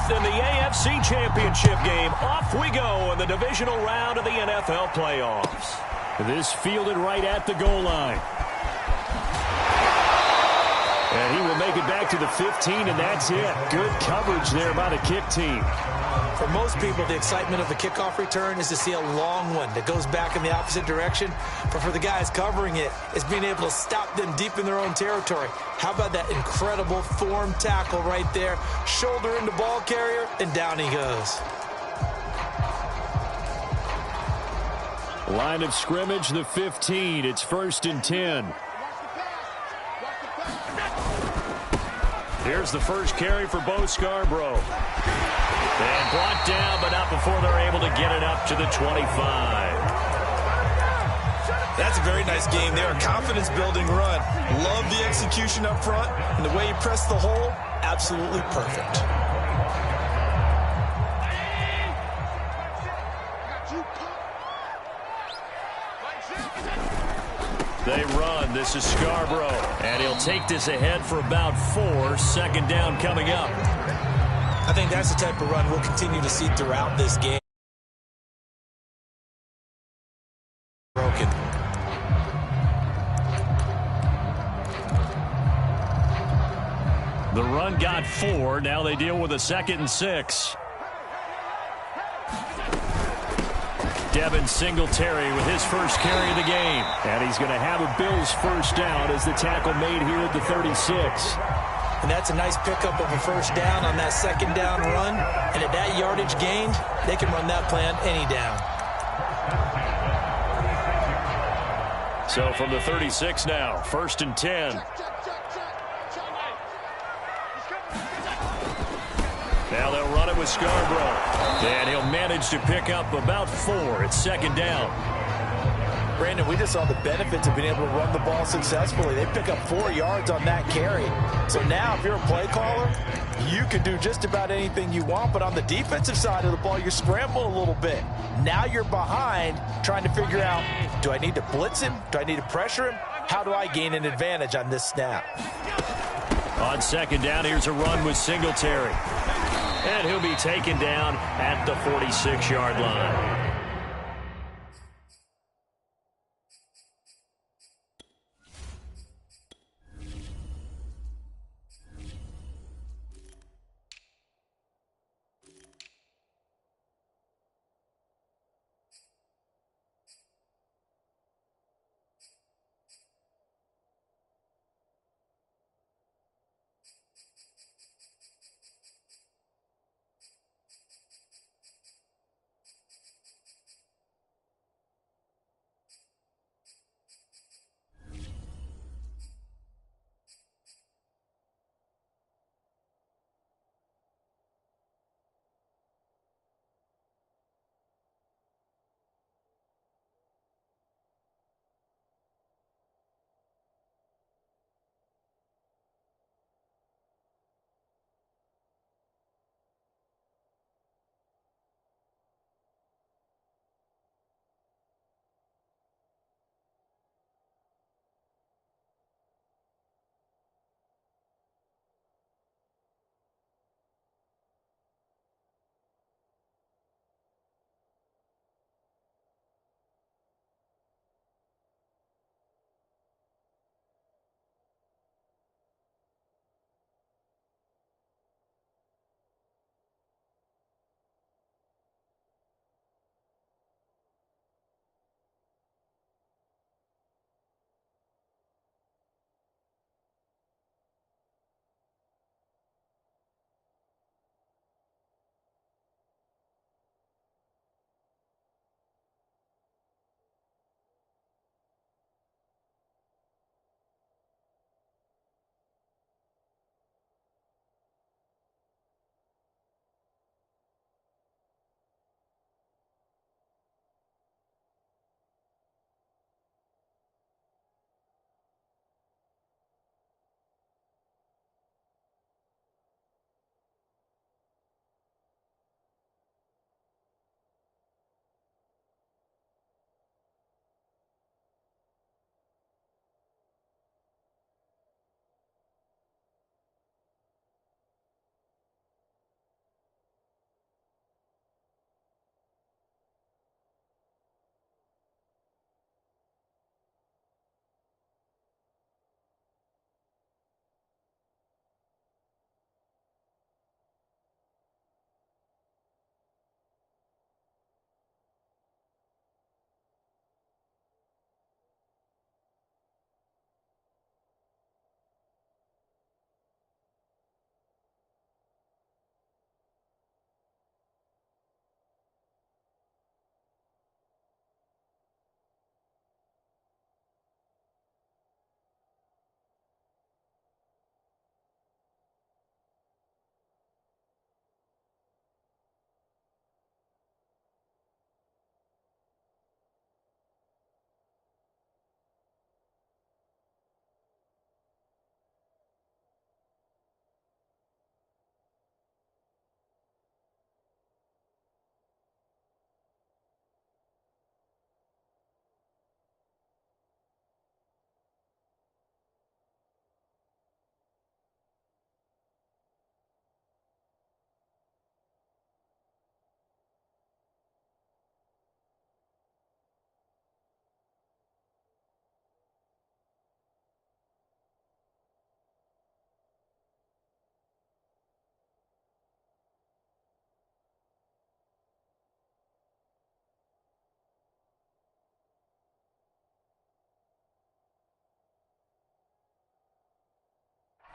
8th in the AFC Championship game. Off we go in the divisional round of the NFL playoffs. This fielded right at the goal line. And he will make it back to the 15, and that's it. Good coverage there by the kick team. For most people, the excitement of the kickoff return is to see a long one that goes back in the opposite direction. But for the guys covering it, it's being able to stop them deep in their own territory. How about that incredible form tackle right there? Shoulder into ball carrier, and down he goes. Line of scrimmage, the 15. It's 1st and 10. Here's the first carry for Bo Scarborough. And brought down, but not before they're able to get it up to the 25. That's a very nice game there. A confidence-building run. Love the execution up front. And the way he pressed the hole, absolutely perfect. They run. This is Scarborough. And he'll take this ahead for about 4. 2nd down coming up. I think that's the type of run we'll continue to see throughout this game. Broken. The run got 4. Now they deal with a 2nd and 6. Devin Singletary with his first carry of the game. And he's going to have a Bills first down as the tackle made here at the 36. And that's a nice pickup of a first down on that 2nd down run. And at that yardage gained, they can run that play on any down. So from the 36 now, 1st and 10. Now they'll run it with Scarborough. And he'll manage to pick up about 4. It's 2nd down. Brandon, we just saw the benefits of being able to run the ball successfully. They pick up 4 yards on that carry. So now if you're a play caller, you can do just about anything you want. But on the defensive side of the ball, you scramble a little bit. Now you're behind trying to figure out, do I need to blitz him? Do I need to pressure him? How do I gain an advantage on this snap? On 2nd down, here's a run with Singletary. And he'll be taken down at the 46-yard line.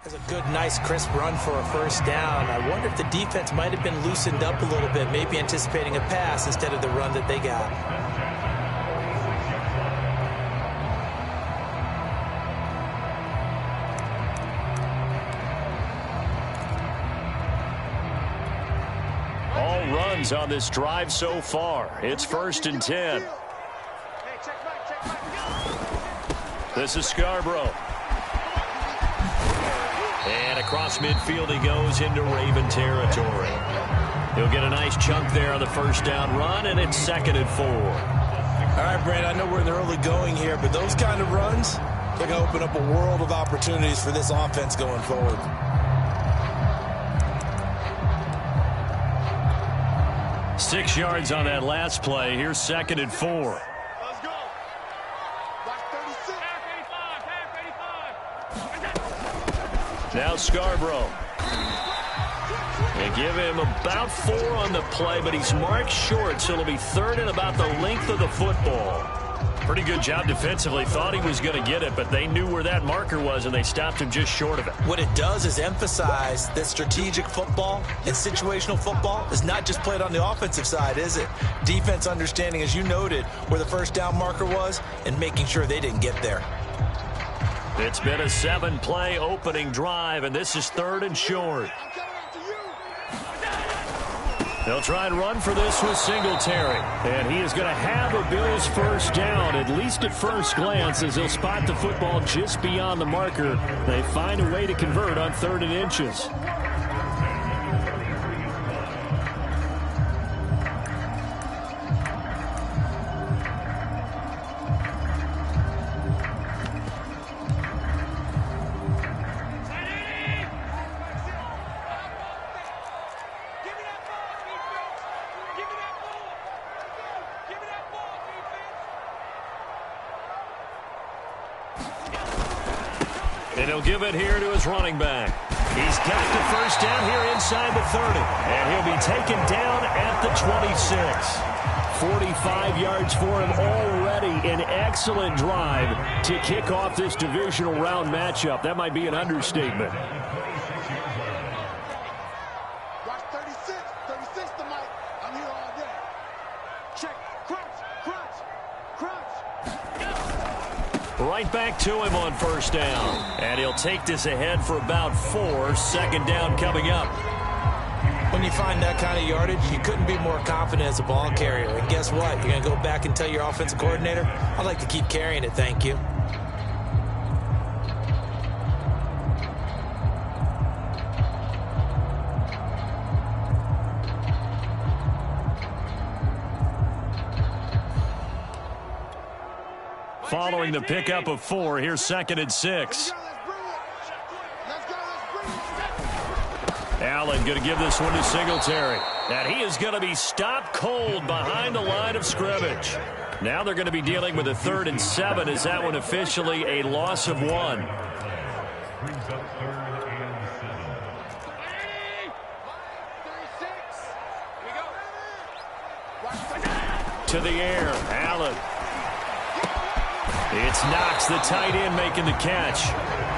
That's a good, nice, crisp run for a first down. I wonder if the defense might have been loosened up a little bit, maybe anticipating a pass instead of the run that they got. All runs on this drive so far. It's 1st and 10. This is Scarborough. And across midfield he goes into Raven territory. He'll get a nice chunk there on the first down run, and it's 2nd and 4. All right, Brandon, I know we're in the early going here, but those kind of runs, they're going to open up a world of opportunities for this offense going forward. Six yards on that last play. Here's 2nd and 4. Let's go. Back 36. Now Scarborough. They give him about 4 on the play, but he's marked short, so it'll be 3rd and about the length of the football. Pretty good job defensively. Thought he was going to get it, but they knew where that marker was, and they stopped him just short of it. What it does is emphasize that strategic football and situational football is not just played on the offensive side, is it? Defense understanding, as you noted, where the first down marker was and making sure they didn't get there. It's been a 7-play opening drive, and this is 3rd and short. They'll try and run for this with Singletary. And he is going to have a Bills first down, at least at first glance, as he'll spot the football just beyond the marker. They find a way to convert on 3rd and inches. And he'll give it here to his running back. He's got the first down here inside the 30. And he'll be taken down at the 26. 45 yards for him already. An excellent drive to kick off this divisional round matchup. That might be an understatement. Watch 36. 36 to Mike. I'm here all day. Check. Crunch. Crunch. Crunch. Right back to him on first down. And he'll take this ahead for about 4. 2nd down coming up. When you find that kind of yardage, you couldn't be more confident as a ball carrier. And guess what? You're going to go back and tell your offensive coordinator, I'd like to keep carrying it, thank you. Following the pickup of 4, here's 2nd and 6. Allen going to give this one to Singletary. And he is going to be stopped cold behind the line of scrimmage. Now they're going to be dealing with a 3rd and 7. Is that one officially a loss of 1? To the air, Allen. It's Knox, the tight end, making the catch.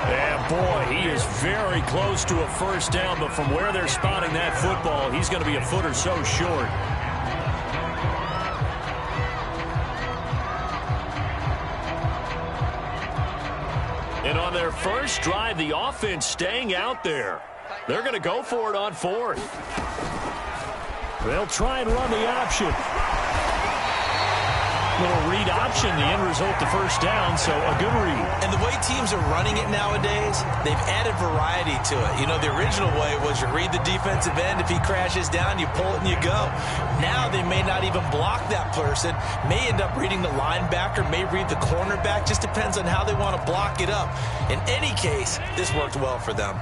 And boy, he is very close to a first down, but from where they're spotting that football, he's going to be a foot or so short. And on their first drive, the offense staying out there. They're going to go for it on 4th. They'll try and run the option. Little read option, the end result, the first down, so a good read. And the way teams are running it nowadays, they've added variety to it. You know, the original way was you read the defensive end. If he crashes down, you pull it and you go. Now they may not even block that person, may end up reading the linebacker, may read the cornerback. Just depends on how they want to block it up. In any case, this worked well for them.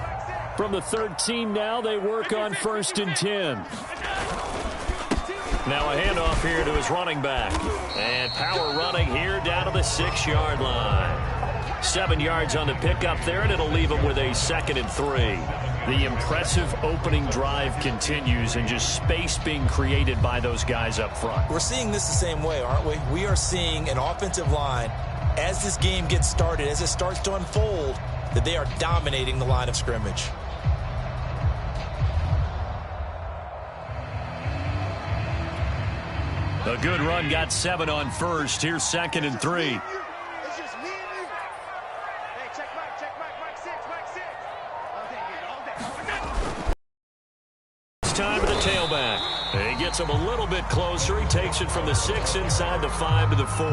From the 13 now, they work on 1st and 10. Now a handoff here to his running back. And power running here down to the 6-yard line. 7 yards on the pickup there, and it'll leave him with a 2nd and 3. The impressive opening drive continues, and just space being created by those guys up front. We're seeing this the same way, aren't we? We are seeing an offensive line as this game gets started, as it starts to unfold, that they are dominating the line of scrimmage. A good run, got 7 on first. Here's 2nd and 3. It's just me and you. Hey, check Mike 6, Mike 6. All day. It's time for the tailback. He gets him a little bit closer. He takes it from the 6 inside the 5 to the 4.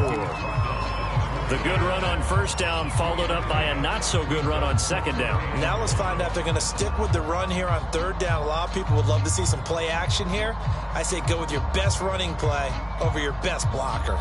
The good run on first down followed up by a not-so-good run on 2nd down. Now let's find out if they're going to stick with the run here on 3rd down. A lot of people would love to see some play action here. I say go with your best running play over your best blocker.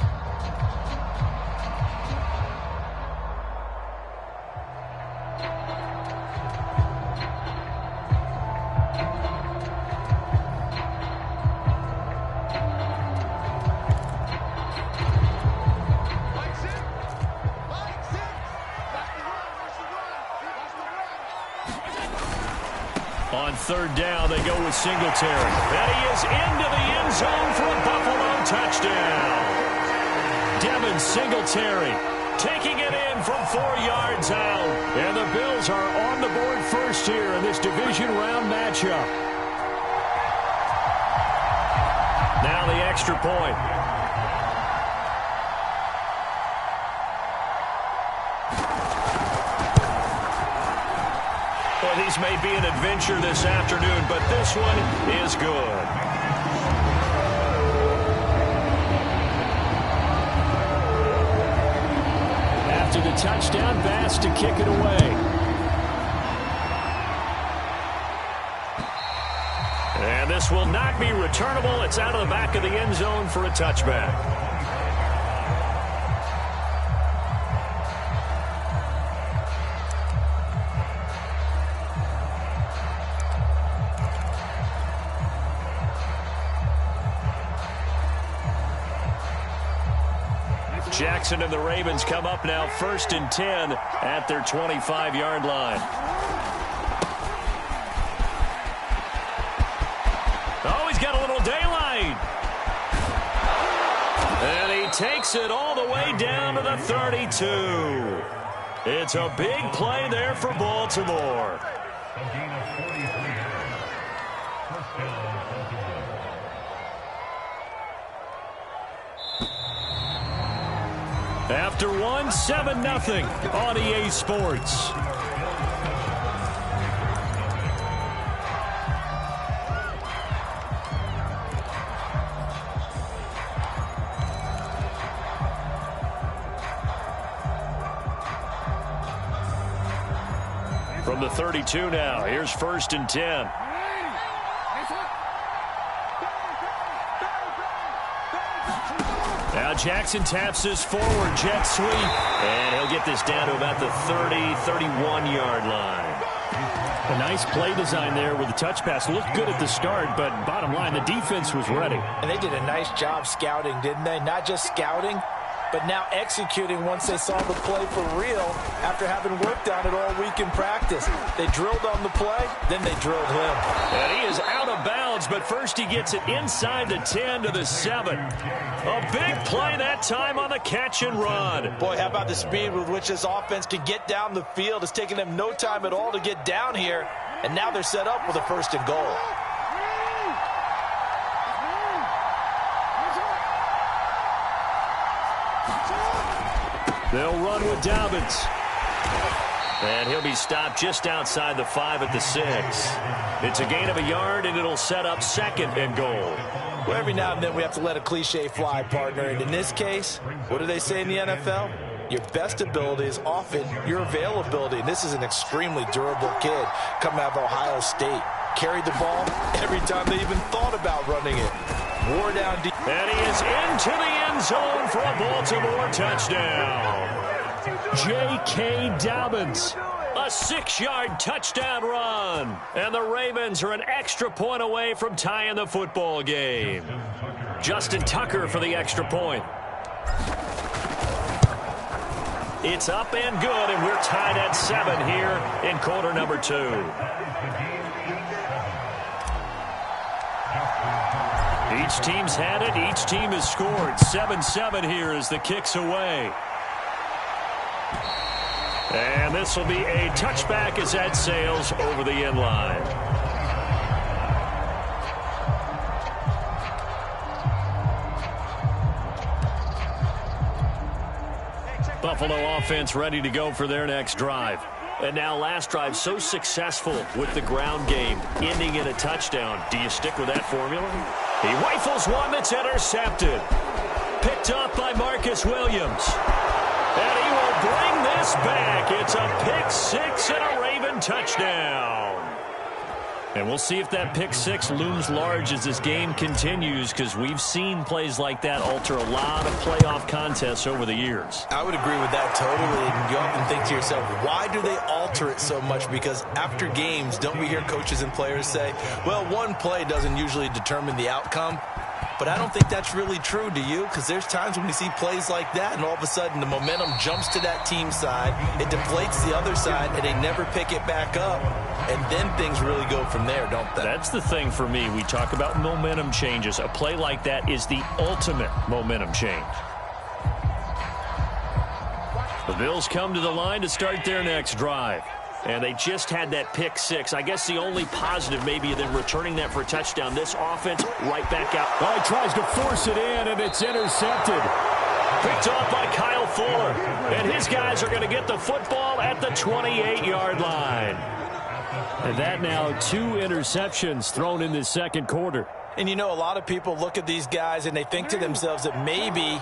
On 3rd down, they go with Singletary. And he is into the end zone for a Buffalo touchdown. Devin Singletary taking it in from 4 yards out. And the Bills are on the board first here in this division round matchup. Now the extra point. Well, these may be an adventure this afternoon, but this one is good. After the touchdown, Bass to kick it away. And this will not be returnable. It's out of the back of the end zone for a touchback. Jackson and the Ravens come up now 1st and 10 at their 25-yard line. Oh, he's got a little daylight. And he takes it all the way down to the 32. It's a big play there for Baltimore. After one, 7-0 on EA Sports. From the 32 now, here's 1st and 10. Now Jackson taps his forward jet sweep, and he'll get this down to about the 30, 31-yard line. A nice play design there with the touch pass. Looked good at the start, but bottom line, the defense was ready. And they did a nice job scouting, didn't they? Not just scouting, but now executing once they saw the play for real after having worked on it all week in practice. They drilled on the play, then they drilled him. And he is out of bounds, but first he gets it inside the 10 to the 7. A big play that time on the catch and run. Boy, how about the speed with which this offense can get down the field? It's taken them no time at all to get down here, and now they're set up with a 1st and goal. They'll run with Dobbins. And he'll be stopped just outside the 5 at the 6. It's a gain of a yard, and it'll set up 2nd and goal. Well, every now and then we have to let a cliche fly, partner. And in this case, what do they say in the NFL? Your best ability is often your availability. And this is an extremely durable kid coming out of Ohio State. Carried the ball every time they even thought about running it. Wore down deep. And he is into the end zone for a Baltimore touchdown. J.K. Dobbins, a 6-yard touchdown run. And the Ravens are an extra point away from tying the football game. Justin Tucker for the extra point. It's up and good, and we're tied at 7 here in quarter number 2. Each team's had it. Each team has scored. 7-7 here as the kick's away. And this will be a touchback as that sails over the end line. Buffalo offense ready to go for their next drive. And now last drive so successful with the ground game, ending in a touchdown. Do you stick with that formula? He rifles one that's intercepted. Picked up by Marcus Williams. And he will bring this back. It's a pick six and a Raven touchdown. And we'll see if that pick six looms large as this game continues, because we've seen plays like that alter a lot of playoff contests over the years. I would agree with that totally. And you often think to yourself, why do they alter it so much? Because after games, don't we hear coaches and players say, well, one play doesn't usually determine the outcome? But I don't think that's really true, do you? Because there's times when we see plays like that, and all of a sudden the momentum jumps to that team side, it deflates the other side, and they never pick it back up. And then things really go from there, don't they? That's the thing for me. We talk about momentum changes. A play like that is the ultimate momentum change. The Bills come to the line to start their next drive. And they just had that pick six. I guess the only positive maybe than returning that for a touchdown. This offense right back out. Oh, he tries to force it in, and it's intercepted. Picked off by Kyle Fuller. And his guys are going to get the football at the 28-yard line. And that now 2 interceptions thrown in this second quarter. And you know, a lot of people look at these guys and they think to themselves that maybe,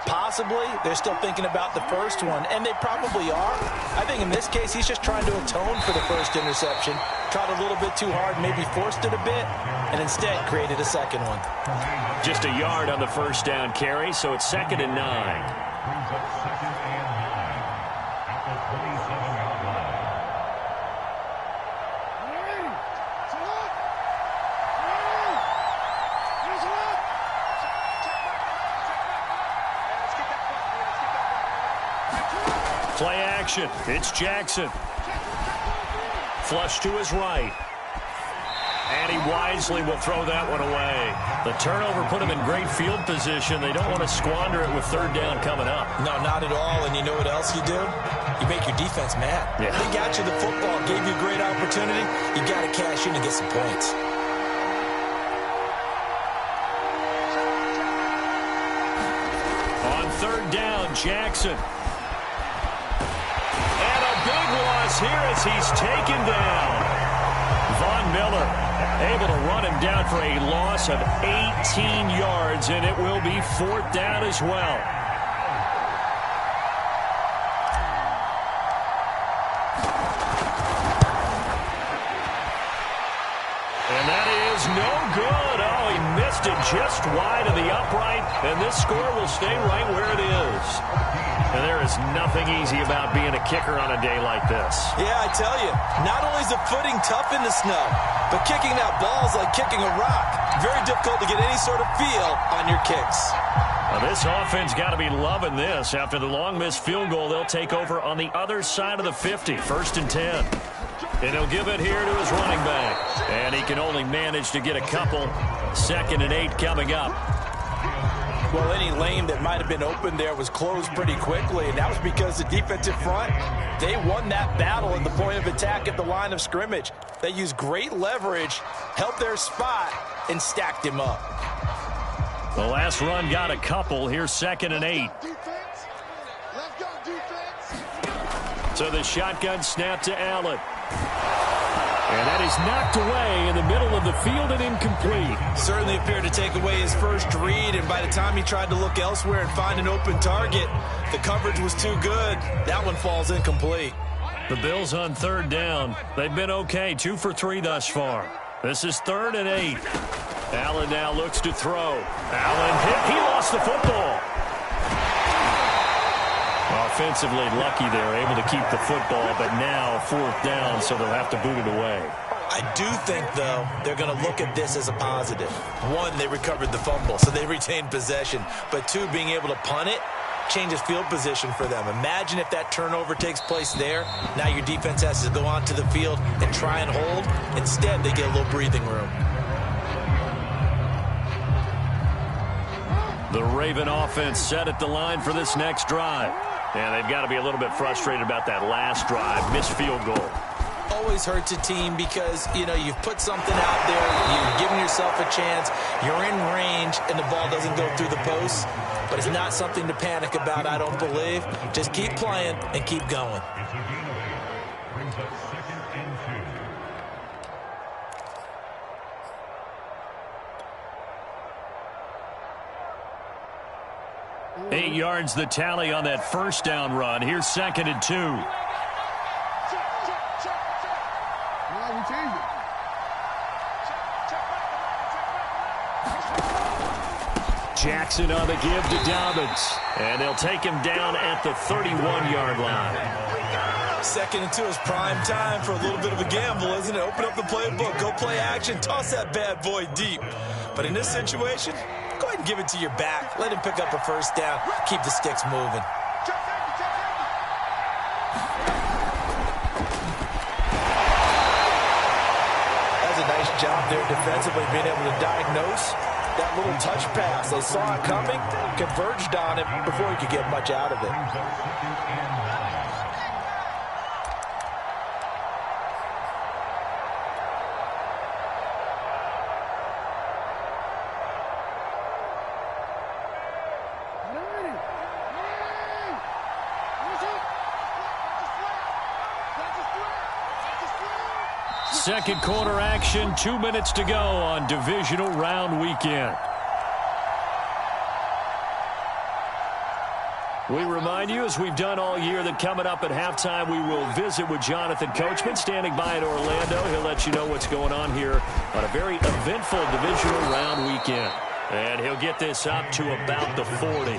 possibly, they're still thinking about the first one, and they probably are. I think in this case, he's just trying to atone for the first interception. Tried a little bit too hard, maybe forced it a bit, and instead created a second one. Just a yard on the first down carry, so it's 2nd and 9. Play action. It's Jackson. Flush to his right. And he wisely will throw that one away. The turnover put him in great field position. They don't want to squander it with 3rd down coming up. No, not at all. And you know what else you do? You make your defense mad. Yeah. They got you the football, gave you a great opportunity. You got to cash in and get some points. On 3rd down, Jackson. Here as he's taken down. Von Miller able to run him down for a loss of 18 yards, and it will be 4th down as well. And that is no good. Oh, he missed it just wide of the upright, and this score will stay right where it is. And there is nothing easy about being a kicker on a day like this. Yeah, I tell you, not only is the footing tough in the snow, but kicking that ball is like kicking a rock. Very difficult to get any sort of feel on your kicks. Now this offense got to be loving this. After the long missed field goal, they'll take over on the other side of the 50, 1st and 10. And he'll give it here to his running back. And he can only manage to get a couple. 2nd and 8 coming up. Well, any lane that might have been open there was closed pretty quickly, and that was because the defensive front, they won that battle at the point of attack at the line of scrimmage. They used great leverage, held their spot, and stacked him up. The last run got a couple. Here's 2nd and 8. Defense. Let's go, defense. So the shotgun snap to Allen. And that is knocked away in the middle of the field and incomplete. Certainly appeared to take away his first read, and by the time he tried to look elsewhere and find an open target, the coverage was too good. That one falls incomplete. The Bills on 3rd down. They've been okay, 2 for 3 thus far. This is 3rd and 8. Allen now looks to throw. Allen hit. He lost the football. Offensively lucky they're able to keep the football, but now 4th down, so they'll have to boot it away. I do think, though, they're going to look at this as a positive. 1, they recovered the fumble, so they retained possession. But 2, being able to punt it changes field position for them. Imagine if that turnover takes place there. Now your defense has to go onto the field and try and hold. Instead, they get a little breathing room. The Raven offense set at the line for this next drive. And they've got to be a little bit frustrated about that last drive, missed field goal. Always hurts a team because, you know, you've put something out there, you've given yourself a chance, you're in range, and the ball doesn't go through the posts. But it's not something to panic about, I don't believe. Just keep playing and keep going. Brings up 2nd and 2. 8 yards the tally on that first down run. Here's 2nd and 2. Jackson on the give to Dobbins. And they'll take him down at the 31-yard line. 2nd and 2 is prime time for a little bit of a gamble, isn't it? Open up the playbook, go play action, toss that bad boy deep. But in this situation, go ahead and give it to your back. Let him pick up a first down. Keep the sticks moving. That's a nice job there defensively, being able to diagnose that little touch pass. They saw it coming, converged on it before he could get much out of it. Second quarter action, 2 minutes to go on divisional round weekend. We remind you, as we've done all year, that coming up at halftime, we will visit with Jonathan Coachman, standing by in Orlando. He'll let you know what's going on here on a very eventful divisional round weekend. And he'll get this up to about the 40.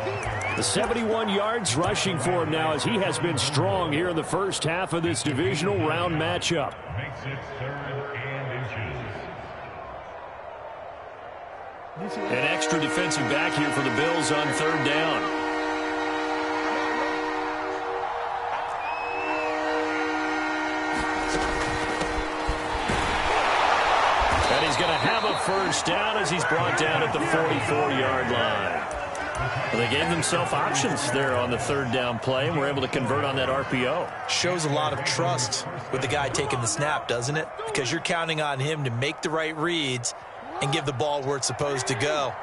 The 71 yards rushing for him now, as he has been strong here in the first half of this divisional round matchup. Makes it 3rd and inches. An extra defensive back here for the Bills on 3rd down. And he's going to have a first down as he's brought down at the 44-yard line. Well, they gave themselves options there on the 3rd down play and were able to convert on that RPO. Shows a lot of trust with the guy taking the snap, doesn't it? Because you're counting on him to make the right reads and give the ball where it's supposed to go.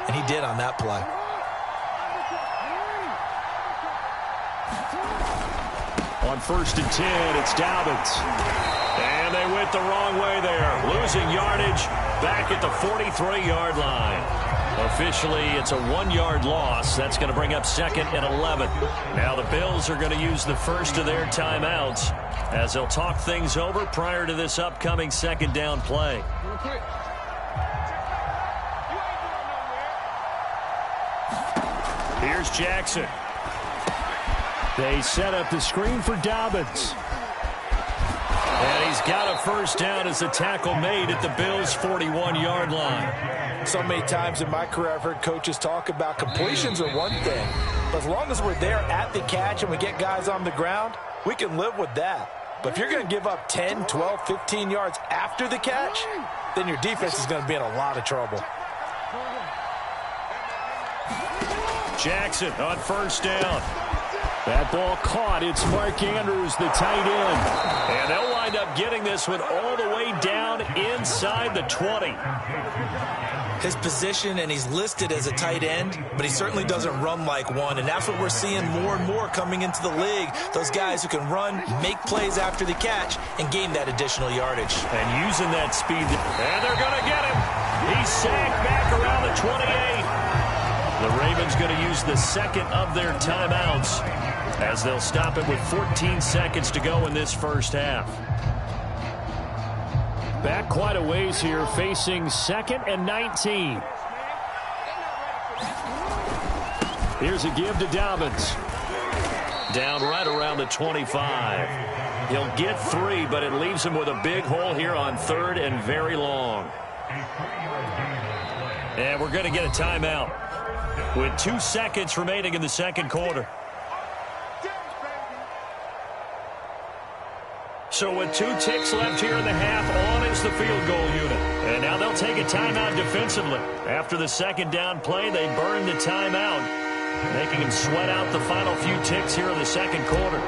And he did on that play. On 1st and 10, it's Dobbins. And they went the wrong way there. Losing yardage back at the 43-yard line. Officially, it's a 1-yard loss. That's going to bring up 2nd and 11. Now the Bills are going to use the first of their timeouts as they'll talk things over prior to this upcoming 2nd down play. Here's Jackson. They set up the screen for Dobbins. And he's got a first down as the tackle made at the Bills' 41-yard line. So many times in my career I've heard coaches talk about completions are one thing, but as long as we're there at the catch and we get guys on the ground, we can live with that. But if you're going to give up 10, 12, 15 yards after the catch, then your defense is going to be in a lot of trouble. Jackson on first down. That ball caught. It's Mark Andrews, the tight end. And they'll wind up getting this one all the way down inside the 20. His position, and he's listed as a tight end, but he certainly doesn't run like one, and that's what we're seeing more and more coming into the league. Those guys who can run, make plays after the catch, and gain that additional yardage. And using that speed. And they're going to get him. He's sagged back around the 28. The Ravens going to use the 2nd of their timeouts as they'll stop it with 14 seconds to go in this first half. Back quite a ways here, facing 2nd and 19. Here's a give to Dobbins. Down right around the 25. He'll get 3, but it leaves him with a big hole here on 3rd and very long. And we're going to get a timeout with 2 seconds remaining in the second quarter. So with 2 ticks left here in the half, on is the field goal unit. And now they'll take a timeout defensively. After the 2nd down play, they burn the timeout. making him sweat out the final few ticks here in the second quarter.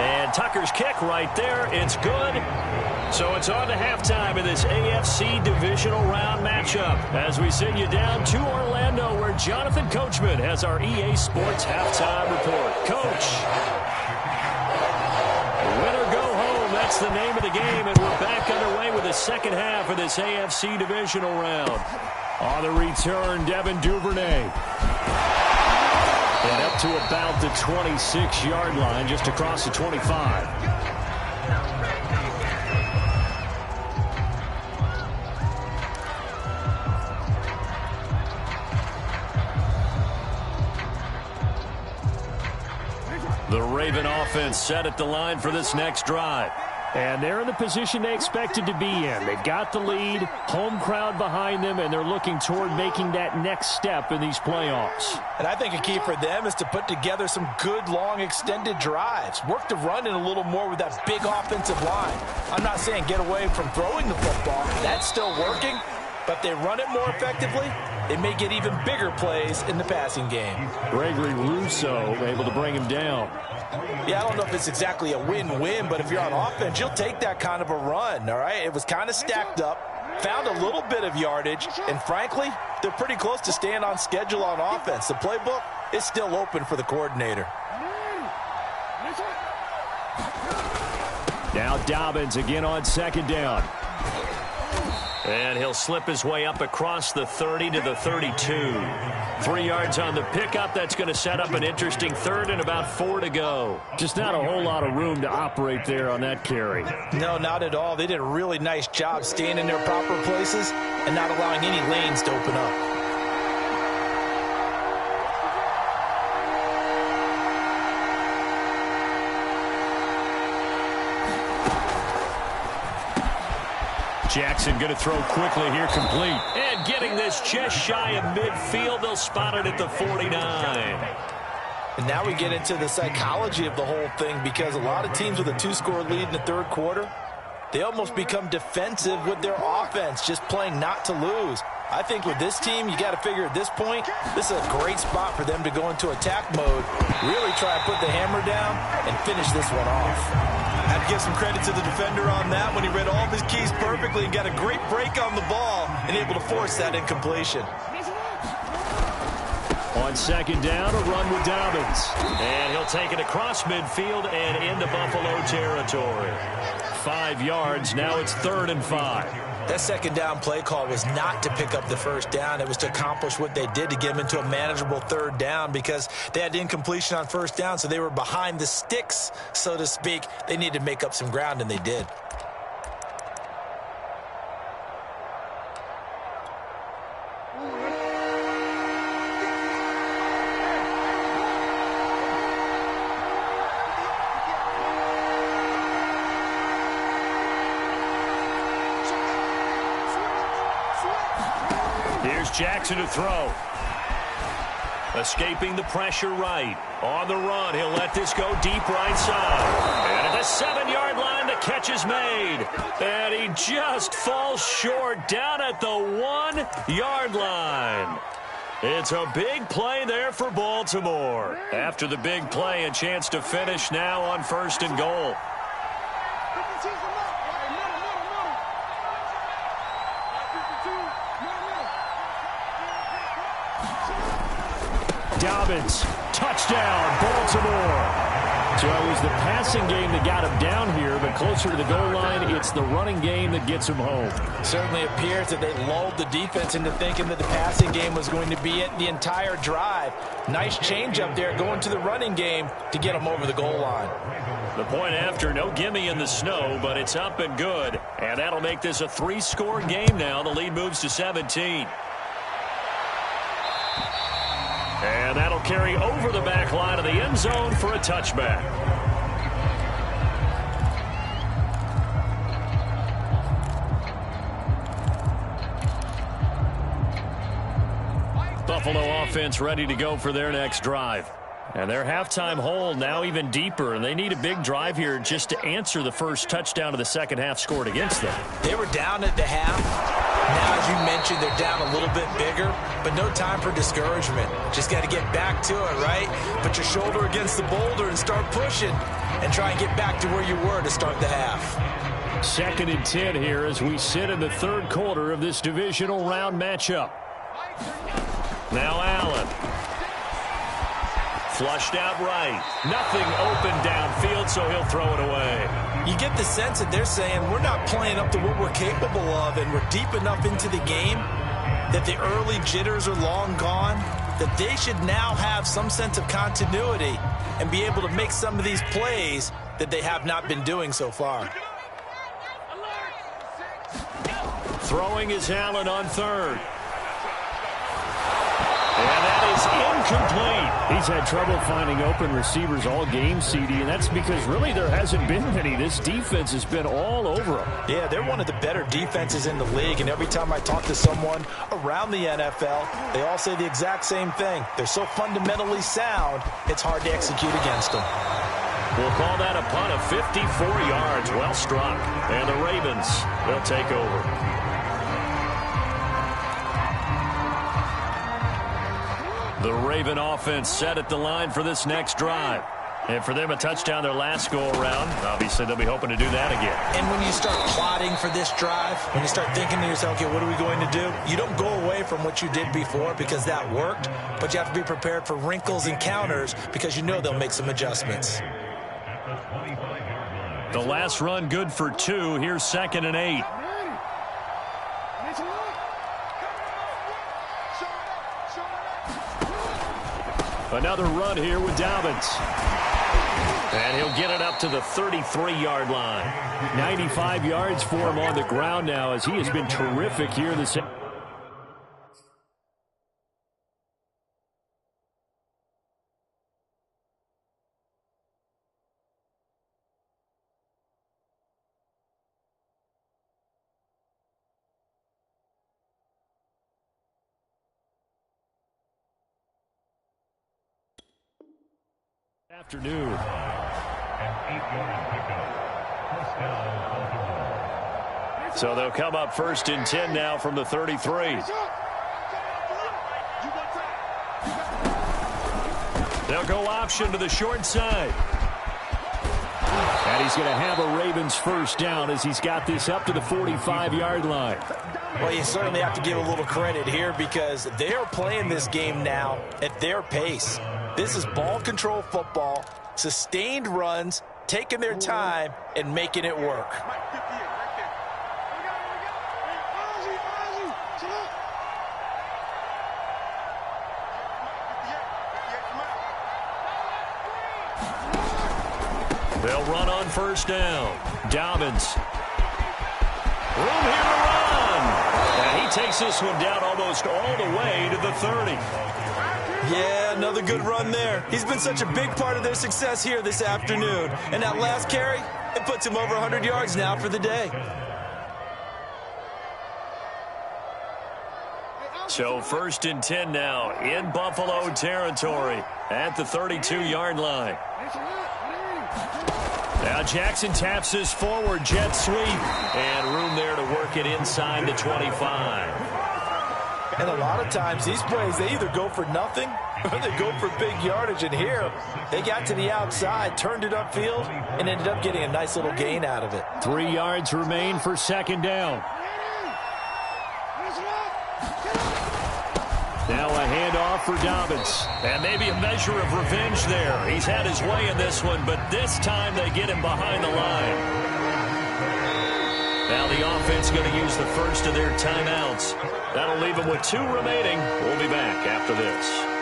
And Tucker's kick right there. It's good. So it's on to halftime in this AFC divisional round matchup as we send you down to Orlando where Jonathan Coachman has our EA Sports halftime report. Coach. Win or go home, that's the name of the game, and we're back underway with the second half of this AFC divisional round. On the return, Devin Duvernay. And up to about the 26-yard line, just across the 25. The Raven offense set at the line for this next drive. And they're in the position they expected to be in. They've got the lead, home crowd behind them, and they're looking toward making that next step in these playoffs. And I think a key for them is to put together some good, long, extended drives. Work the run in a little more with that big offensive line. I'm not saying get away from throwing the football. That's still working. But if they run it more effectively, they may get even bigger plays in the passing game. Gregory Rousseau able to bring him down. Yeah, I don't know if it's exactly a win-win, but if you're on offense, you'll take that kind of a run, all right? It was kind of stacked up, found a little bit of yardage, and frankly, they're pretty close to staying on schedule on offense. The playbook is still open for the coordinator. Now Dobbins again on second down. And he'll slip his way up across the 30 to the 32. 3 yards on the pickup. That's going to set up an interesting third and about 4 to go. Just not a whole lot of room to operate there on that carry. No, not at all. They did a really nice job staying in their proper places and not allowing any lanes to open up. Jackson going to throw quickly here, complete. And getting this just shy of midfield. They'll spot it at the 49. And now we get into the psychology of the whole thing because a lot of teams with a 2-score lead in the third quarter, they almost become defensive with their offense, just playing not to lose. I think with this team, you got to figure at this point, this is a great spot for them to go into attack mode, really try to put the hammer down and finish this one off. I have to give some credit to the defender on that when he read all of his keys perfectly and got a great break on the ball and able to force that incompletion. On second down, a run with Dobbins. And he'll take it across midfield and into Buffalo territory. 5 yards, now it's 3rd and 5. That second down play call was not to pick up the first down. It was to accomplish what they did to get them into a manageable 3rd down because they had incompletion on first down, so they were behind the sticks, so to speak. They needed to make up some ground, and they did. Here's Jackson to throw. Escaping the pressure right. On the run, he'll let this go deep right side. And at the 7-yard line, the catch is made. And he just falls short down at the 1-yard line. It's a big play there for Baltimore. After the big play, a chance to finish now on 1st and goal. Dobbins, touchdown, Baltimore. So it was the passing game that got him down here, but closer to the goal line, it's the running game that gets him home. Certainly appears that they lulled the defense into thinking that the passing game was going to be it the entire drive. Nice change up there going to the running game to get them over the goal line. The point after, no gimme in the snow, but it's up and good. And that'll make this a 3-score game now. The lead moves to 17. And that'll carry over the back line of the end zone for a touchback. Buffalo offense ready to go for their next drive. And their halftime hole now even deeper, and they need a big drive here just to answer the first touchdown of the second half scored against them. They were down at the half. Now, as you mentioned, they're down a little bit bigger, but no time for discouragement. Just got to get back to it, right? Put your shoulder against the boulder and start pushing and try and get back to where you were to start the half. 2nd and 10 here as we sit in the 3rd quarter of this divisional round matchup. Now Allen. Flushed out right. Nothing open downfield, so he'll throw it away. You get the sense that they're saying we're not playing up to what we're capable of, and we're deep enough into the game that the early jitters are long gone, that they should now have some sense of continuity and be able to make some of these plays that they have not been doing so far. Throwing is Allen on 3rd. And that is incomplete. He's had trouble finding open receivers all game, CD, and that's because really there hasn't been many. This defense has been all over them. Yeah, they're one of the better defenses in the league, and every time I talk to someone around the NFL, they all say the exact same thing. They're so fundamentally sound, it's hard to execute against them. We'll call that a punt of 54 yards. Well struck. And the Ravens, they'll take over. The Raven offense set at the line for this next drive. And for them, a touchdown their last go-around. Obviously, they'll be hoping to do that again. And when you start plotting for this drive, when you start thinking to yourself, okay, what are we going to do? You don't go away from what you did before because that worked, but you have to be prepared for wrinkles and counters because you know they'll make some adjustments. The last run good for 2. Here's 2nd and 8. Another run here with Dobbins. And he'll get it up to the 33-yard line. 95 yards for him on the ground now as he has been terrific here this afternoon. So they'll come up 1st and 10 now from the 33. They'll go option to the short side. And he's going to have a Ravens 1st down as he's got this up to the 45-yard line. Well, you certainly have to give a little credit here because they are playing this game now at their pace. This is ball control football, sustained runs, taking their time and making it work. They'll run on 1st down. Dobbins. Room here to run. And he takes this one down almost all the way to the 30. Yeah, another good run there. He's been such a big part of their success here this afternoon. And that last carry, it puts him over 100 yards now for the day. So 1st and 10 now in Buffalo territory at the 32-yard line. Now Jackson taps his forward jet sweep. And room there to work it inside the 25. And a lot of times these plays, they either go for nothing or they go for big yardage. And here, they got to the outside, turned it upfield, and ended up getting a nice little gain out of it. 3 yards remain for 2nd down. Now a handoff for Dobbins. And maybe a measure of revenge there. He's had his way in this one, but this time they get him behind the line. Now the offense going to use the first of their timeouts. That'll leave them with 2 remaining. We'll be back after this.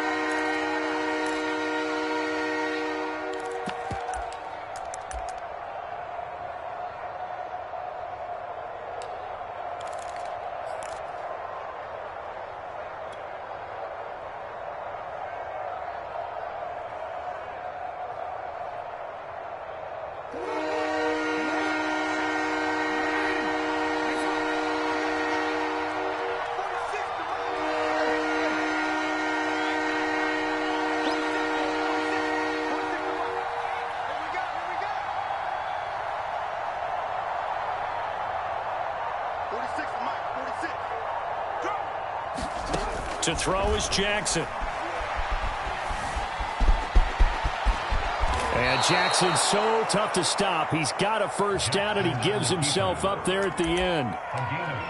To throw is Jackson. And Jackson's so tough to stop. He's got a first down, and he gives himself up there at the end.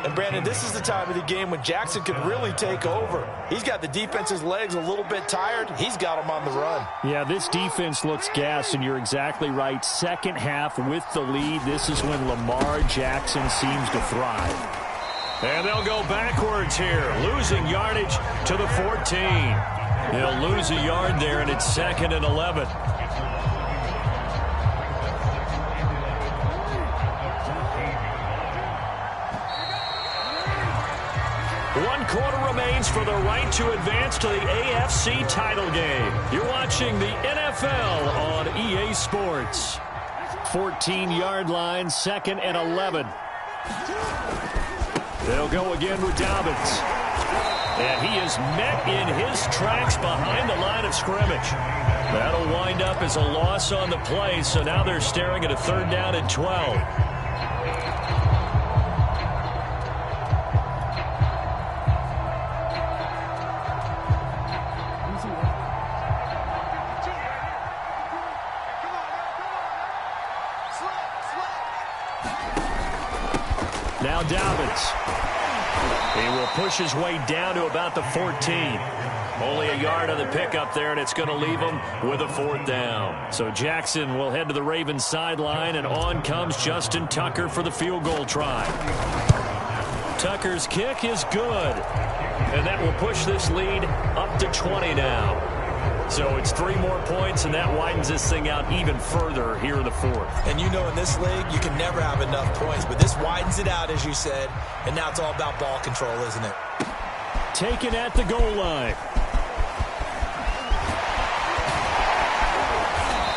And, Brandon, this is the time of the game when Jackson could really take over. He's got the defense's legs a little bit tired. He's got them on the run. Yeah, this defense looks gassed, and you're exactly right. Second half with the lead, this is when Lamar Jackson seems to thrive. And they'll go backwards here, losing yardage to the 14. He'll lose a yard there, and it's 2nd and 11. 1 quarter remains for the right to advance to the AFC title game. You're watching the NFL on EA Sports. 14-yard line, 2nd and 11. They'll go again with Dobbins. And he is met in his tracks behind the line of scrimmage. That'll wind up as a loss on the play, so now they're staring at a 3rd down and 12. Now Dobbins. He will push his way down to about the 14. Only a yard on the pickup there, and it's going to leave him with a 4th down. So Jackson will head to the Ravens sideline, and on comes Justin Tucker for the field goal try. Tucker's kick is good, and that will push this lead up to 20 now. So it's 3 more points, and that widens this thing out even further here in the 4th. And you know in this league, you can never have enough points, but this widens it out, as you said, and now it's all about ball control, isn't it? Taken at the goal line.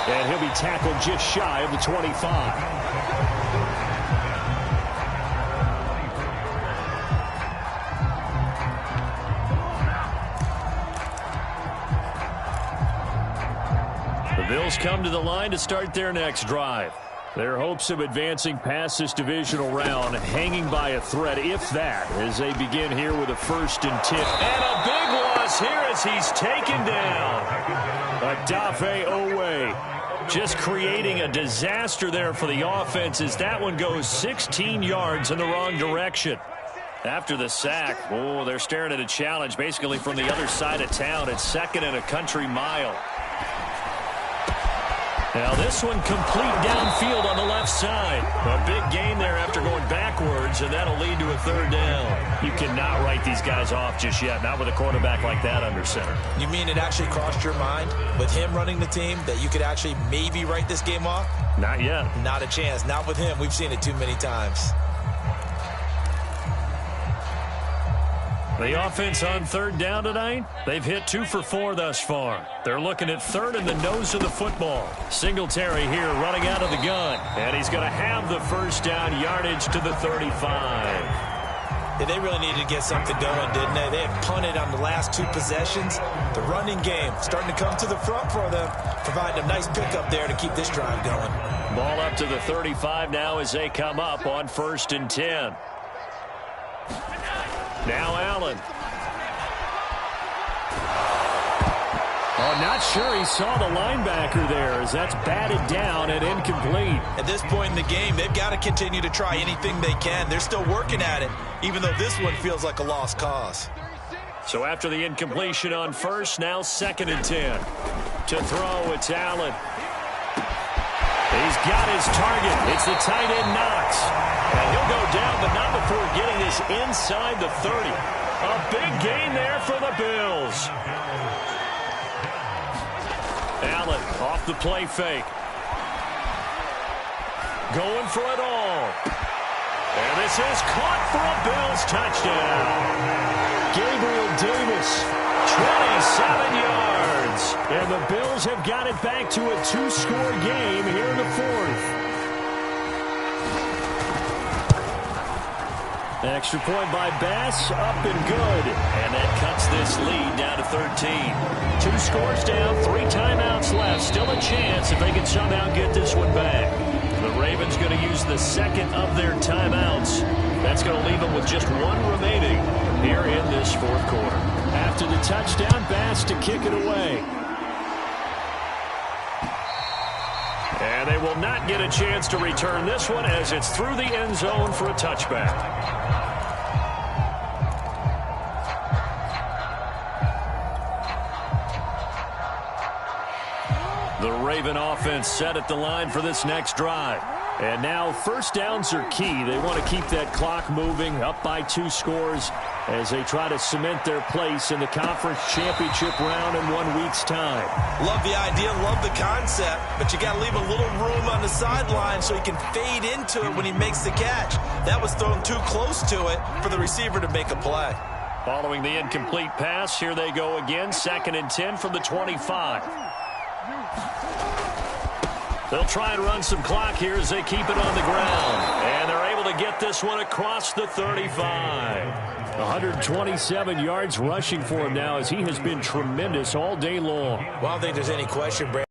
And he'll be tackled just shy of the 25. Bills come to the line to start their next drive. Their hopes of advancing past this divisional round hanging by a thread, if that, as they begin here with a 1st and 10. And a big loss here as he's taken down. Odafe Owe just creating a disaster there for the offense as that one goes 16 yards in the wrong direction. After the sack, oh, they're staring at a challenge basically from the other side of town. It's 2nd and a country mile. Now this one complete downfield on the left side. A big gain there after going backwards, and that'll lead to a 3rd down. You cannot write these guys off just yet, not with a quarterback like that under center. You mean it actually crossed your mind with him running the team that you could actually maybe write this game off? Not yet. Not a chance. Not with him. We've seen it too many times. The offense on 3rd down tonight, they've hit 2 for 4 thus far. They're looking at 3rd in the nose of the football. Singletary here running out of the gun. And he's going to have the 1st down, yardage to the 35. Yeah, they really needed to get something going, didn't they? They had punted on the last 2 possessions. The running game starting to come to the front for them, providing a nice pickup there to keep this drive going. Ball up to the 35 now as they come up on 1st and 10. Now Allen. Oh, not sure he saw the linebacker there as that's batted down and incomplete. At this point in the game, they've got to continue to try anything they can. They're still working at it, even though this one feels like a lost cause. So after the incompletion on 1st, now 2nd and 10. To throw, it's Allen. He's got his target. It's the tight end Knox. And he'll go down, but not before getting this inside the 30. A big gain there for the Bills. Allen off the play fake. Going for it all. And this is caught for a Bills touchdown. Gabriel Davis, 27 yards. And the Bills have got it back to a 2-score game here in the 4th. Extra point by Bass, up and good. And that cuts this lead down to 13. 2 scores down, 3 timeouts left. Still a chance if they can somehow get this one back. The Ravens going to use the 2nd of their timeouts. That's going to leave them with just 1 remaining here in this 4th quarter. After the touchdown, Bass to kick it away. And they will not get a chance to return this one as it's through the end zone for a touchback. The Raven offense set at the line for this next drive. And now first downs are key. They want to keep that clock moving, up by 2 scores as they try to cement their place in the conference championship round in 1 week's time. Love the idea, love the concept, but you got to leave a little room on the sideline so he can fade into it when he makes the catch. That was thrown too close to it for the receiver to make a play. Following the incomplete pass, here they go again, 2nd and 10 from the 25. They'll try and run some clock here as they keep it on the ground. And they're able to get this one across the 35. 127 yards rushing for him now as he has been tremendous all day long. Well, I don't think there's any question, Brandon.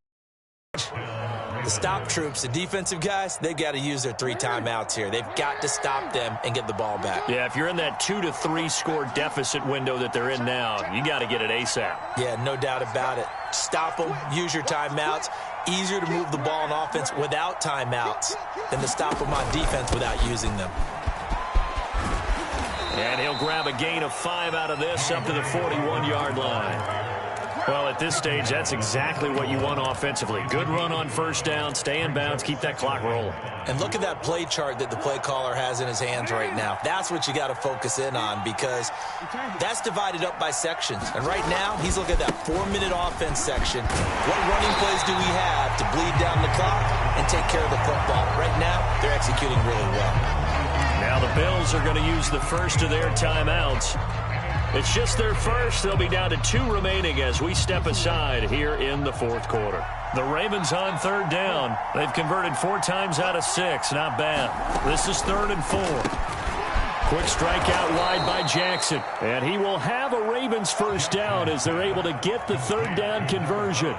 The stop troops, the defensive guys, they've got to use their 3 timeouts here. They've got to stop them and get the ball back. Yeah, if you're in that 2 to 3 score deficit window that they're in now, you got to get it ASAP. Yeah, no doubt about it. Stop them, use your timeouts. Easier to move the ball on offense without timeouts than to stop them on defense without using them. And he'll grab a gain of 5 out of this up to the 41-yard line. Well, at this stage, that's exactly what you want offensively. Good run on first down, stay in bounds, keep that clock rolling. And look at that play chart that the play caller has in his hands right now. That's what you got to focus in on because that's divided up by sections. And right now, he's looking at that 4-minute offense section. What running plays do we have to bleed down the clock and take care of the football? Right now, they're executing really well. Now the Bills are going to use the first of their timeouts. It's just their first. They'll be down to 2 remaining as we step aside here in the 4th quarter. The Ravens on 3rd down. They've converted 4 times out of 6. Not bad. This is 3rd and 4. Quick strike out wide by Jackson. And he will have a Ravens first down as they're able to get the 3rd down conversion.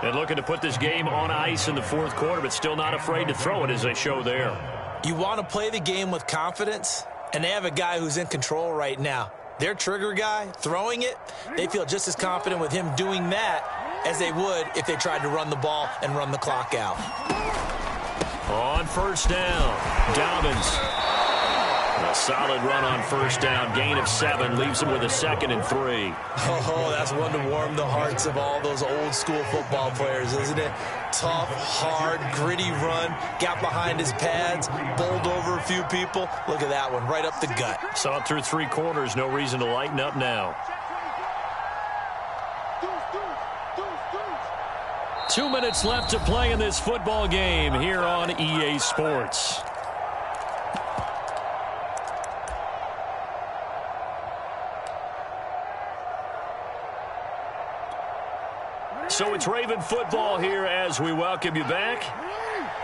And looking to put this game on ice in the 4th quarter, but still not afraid to throw it as they show there. You want to play the game with confidence, and they have a guy who's in control right now. Their trigger guy, throwing it, they feel just as confident with him doing that as they would if they tried to run the ball and run the clock out. On first down, Dobbins. A solid run on first down. Gain of 7 leaves him with a 2nd and 3. Oh, that's one to warm the hearts of all those old school football players, isn't it? Tough, hard, gritty run. Got behind his pads, bowled over a few people. Look at that one, right up the gut. Saw it through 3 quarters. No reason to lighten up now. 2 minutes left to play in this football game here on EA Sports. So it's Raven football here as we welcome you back.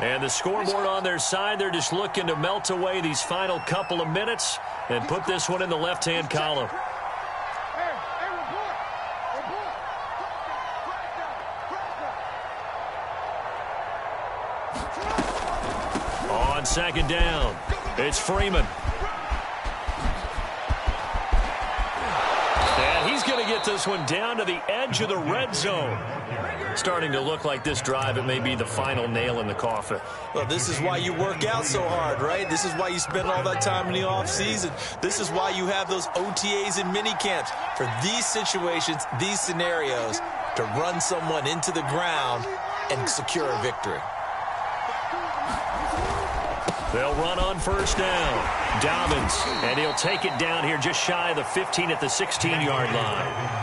And the scoreboard on their side, they're just looking to melt away these final couple of minutes and put this one in the left-hand column. On 2nd down, it's Freeman. And he's going to get this one down to the edge of the red zone. Starting to look like this drive, it may be the final nail in the coffin. Well, this is why you work out so hard, right? This is why you spend all that time in the offseason. This is why you have those OTAs and mini camps. For these situations, these scenarios, to run someone into the ground and secure a victory. They'll run on first down. Dobbins, and he'll take it down here just shy of the 15 at the 16-yard line.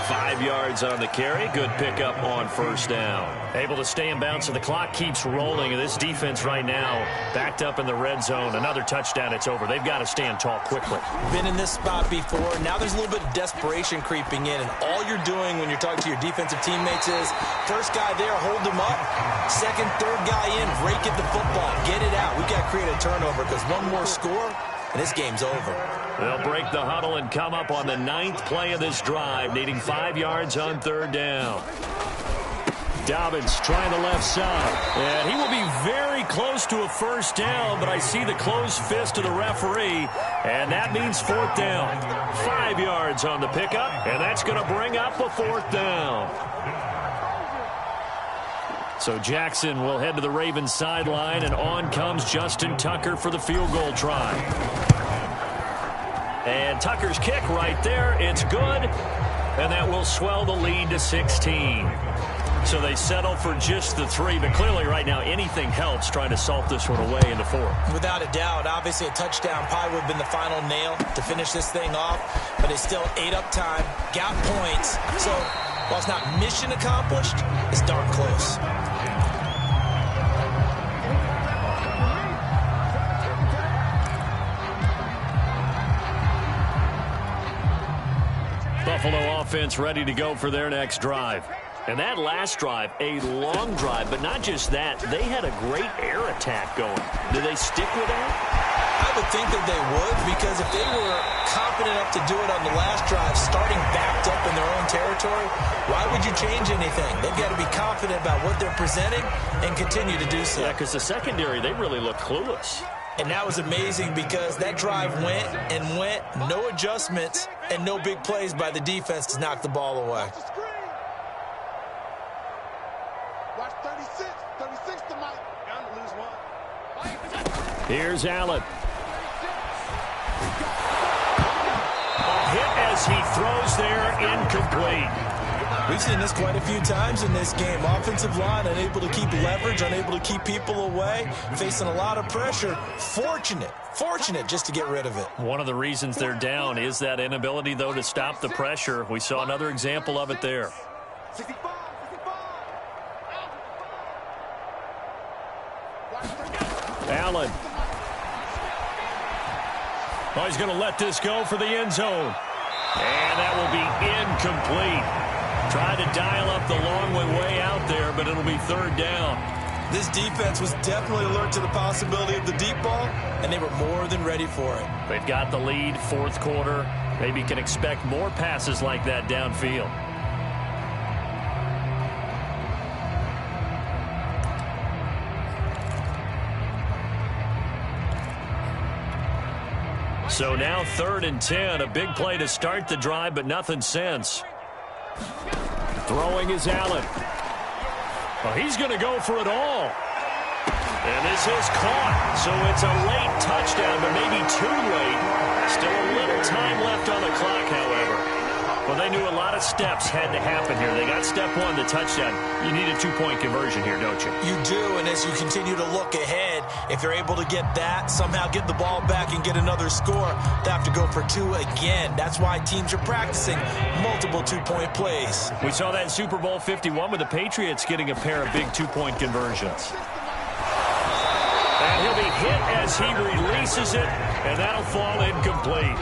5 yards on the carry. Good pickup on first down. Able to stay in bounds, so the clock keeps rolling. And this defense right now backed up in the red zone. Another touchdown, it's over. They've got to stand tall quickly. Been in this spot before. Now there's a little bit of desperation creeping in. And all you're doing when you're talking to your defensive teammates is, first guy there, hold him up. Second, third guy in, rake at the football. Get it out. We've got to create a turnover because one more score, and this game's over. They'll break the huddle and come up on the 9th play of this drive, needing 5 yards on third down. Dobbins trying the left side. And he will be very close to a first down, but I see the closed fist of the referee, and that means fourth down. 5 yards on the pickup, and that's going to bring up a fourth down. So Jackson will head to the Ravens sideline, and on comes Justin Tucker for the field goal try. And Tucker's kick right there. It's good, and that will swell the lead to 16. So they settle for just the 3, but clearly right now anything helps trying to salt this one away in the 4th. Without a doubt, obviously a touchdown probably would have been the final nail to finish this thing off, but it's still ate up time, got points. So while it's not mission accomplished, it's darn close. Buffalo offense ready to go for their next drive. And that last drive, a long drive, but not just that. They had a great air attack going. Do they stick with that? I would think that they would, because if they were confident enough to do it on the last drive, starting backed up in their own territory, why would you change anything? They've got to be confident about what they're presenting and continue to do so. Yeah, because the secondary, they really look clueless. And that was amazing because that drive went and went, no adjustments and no big plays by the defense to knock the ball away. Watch 36. 36 to Mike. Down to lose one. Here's Allen. A hit as he throws there, incomplete. We've seen this quite a few times in this game. Offensive line unable to keep leverage, unable to keep people away, facing a lot of pressure. Fortunate just to get rid of it. One of the reasons they're down is that inability, though, to stop the pressure. We saw another example of it there. 65. Allen. Oh, he's going to let this go for the end zone. And that will be incomplete. Tried to dial up the long way out there, but it'll be third down. This defense was definitely alert to the possibility of the deep ball, and they were more than ready for it. They've got the lead, fourth quarter. Maybe can expect more passes like that downfield. So now 3rd and 10, a big play to start the drive, but nothing since. Throwing is Allen. Well, he's going to go for it all. And this is caught. So it's a late touchdown, but maybe too late. Still a little time left on the clock, however. Well, they knew a lot of steps had to happen here. They got step 1, the touchdown. You need a 2-point conversion here, don't you? You do, and as you continue to look ahead, if you're able to get that, somehow get the ball back and get another score, they have to go for 2 again. That's why teams are practicing multiple 2-point plays. We saw that in Super Bowl 51 with the Patriots getting a pair of big 2-point conversions. And he'll be hit as he releases it, and that'll fall incomplete.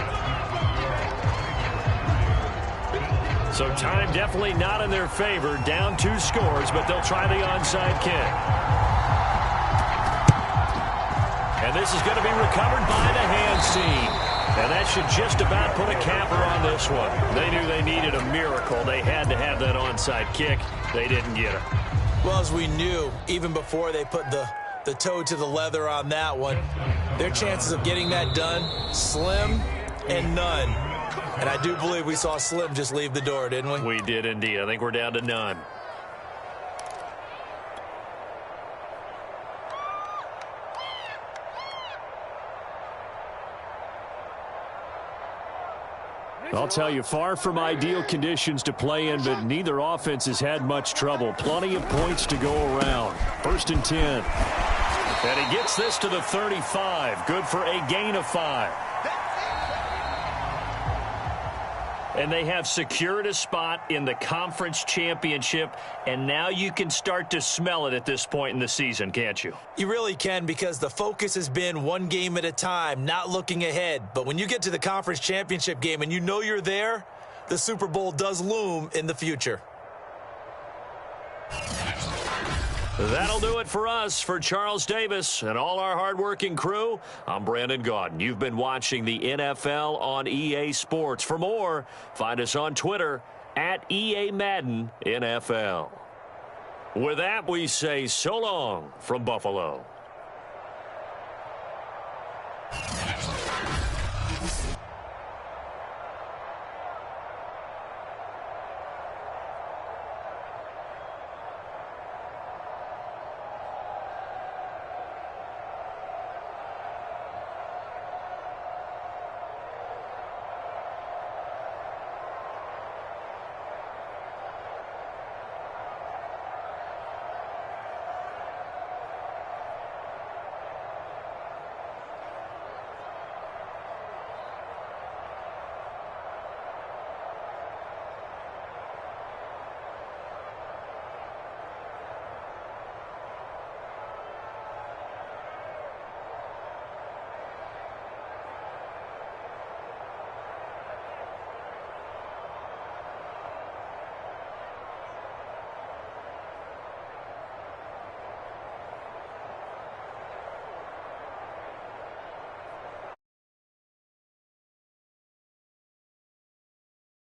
So time definitely not in their favor. Down 2 scores, but they'll try the onside kick. And this is going to be recovered by the hands team. And that should just about put a capper on this one. They knew they needed a miracle. They had to have that onside kick. They didn't get it. Well, as we knew, even before they put the toe to the leather on that one, their chances of getting that done, slim and none. And I do believe we saw Slim just leave the door, didn't we? We did indeed. I think we're down to none. I'll tell you, far from ideal conditions to play in, but neither offense has had much trouble. Plenty of points to go around. 1st and 10. And he gets this to the 35. Good for a gain of 5. And they have secured a spot in the conference championship, and now you can start to smell it at this point in the season, can't you? You really can, because the focus has been one game at a time, not looking ahead. But when you get to the conference championship game and you know you're there, the Super Bowl does loom in the future. That'll do it for us. For Charles Davis and all our hardworking crew, I'm Brandon Gaudin. You've been watching the NFL on EA Sports. For more, find us on Twitter @EA Madden NFL. With that, we say so long from Buffalo.